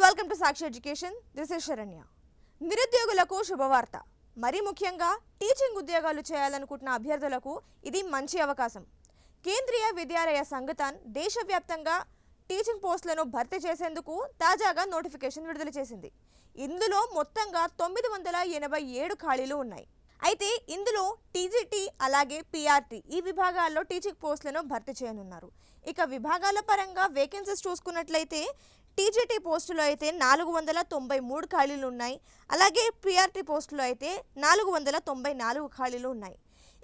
Welcome to Sakshi education. This is Saranya. నిరుద్యోగులకు శుభవార్త. మరీ ముఖ్యంగా టీచింగ్ ఉద్యోగాలు చేయాలనుకుంటున్న అభ్యర్థులకు ఇది మంచి అవకాశం. కేంద్రీయ విద్యాలయ సంఘటన దేశవ్యాప్తంగా టీచింగ్ పోస్టులను భర్తీ చేసేందుకు తాజాగా నోటిఫికేషన్ విడుదల చేసింది. ఇందులో మొత్తంగా 987 ఖాళీలు ఉన్నాయి. అయితే ఇందులో టీజీటీ అలాగే పీఆర్టీ ఈ విభాగాల్లో టీచింగ్ పోస్టులను భర్తీ చేయనున్నారు. ఇక విభాగాల పరంగా వేకెన్సీస్ చూసుకున్నట్లయితే టీజీటీ పోస్టులో అయితే 493 ఖాళీలు ఉన్నాయి. అలాగే పీఆర్టీ పోస్టులో అయితే 494 ఖాళీలు ఉన్నాయి.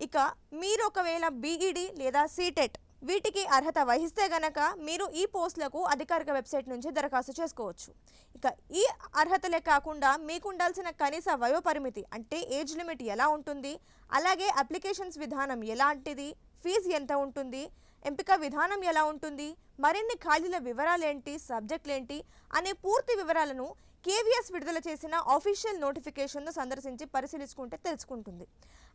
ఇక మీరు ఒకవేళ బీఈడీ లేదా సీటెట్ వీటికి అర్హత వహిస్తే గనక మీరు ఈ పోస్టులకు అధికారిక వెబ్సైట్ నుంచి దరఖాస్తు చేసుకోవచ్చు. ఇక ఈ అర్హతలే కాకుండా మీకు ఉండాల్సిన కనీస వయోపరిమితి అంటే ఏజ్ లిమిట్ ఎలా ఉంటుంది, అలాగే అప్లికేషన్స్ విధానం ఎలాంటిది, ఫీజు ఎంత ఉంటుంది, ఎంపిక విధానం ఎలా ఉంటుంది, మరిన్ని ఖాళీల వివరాలేంటి, సబ్జెక్టులేంటి అనే పూర్తి వివరాలను కేవీఎస్ విడుదల చేసిన ఆఫీషియల్ నోటిఫికేషన్ను సందర్శించి పరిశీలించుకుంటే తెలుసుకుంటుంది.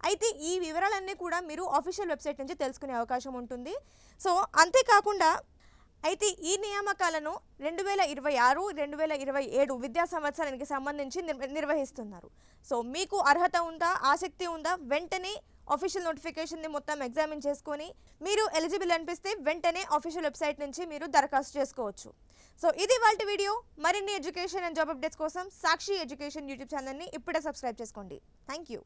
అయితే ఈ వివరాలన్నీ కూడా మీరు ఆఫీషియల్ వెబ్సైట్ నుంచి తెలుసుకునే అవకాశం ఉంటుంది. సో అంతేకాకుండా అయితే ఈ నియామకాలను 2026-2027 విద్యా సంవత్సరానికి సంబంధించి నిర్వహిస్తున్నారు. సో మీకు అర్హత ఉందా, ఆసక్తి ఉందా, వెంటనే ఆఫీషియల్ నోటిఫికేషన్ని మొత్తం ఎగ్జామిన్ చేసుకొని మీరు ఎలిజిబుల్ అనిపిస్తే వెంటనే ఆఫీషియల్ వెబ్సైట్ నుంచి మీరు దరఖాస్తు చేసుకోవచ్చు. సో ఇది వాళ్ళ వీడియో. మరిన్ని ఎడ్యుకేషన్ అండ్ జాబ్ అప్డేట్స్ కోసం సాక్షి ఎడ్యుకేషన్ యూట్యూబ్ ఛానల్ని ఇప్పుడే సబ్స్క్రైబ్ చేసుకోండి. Thank you.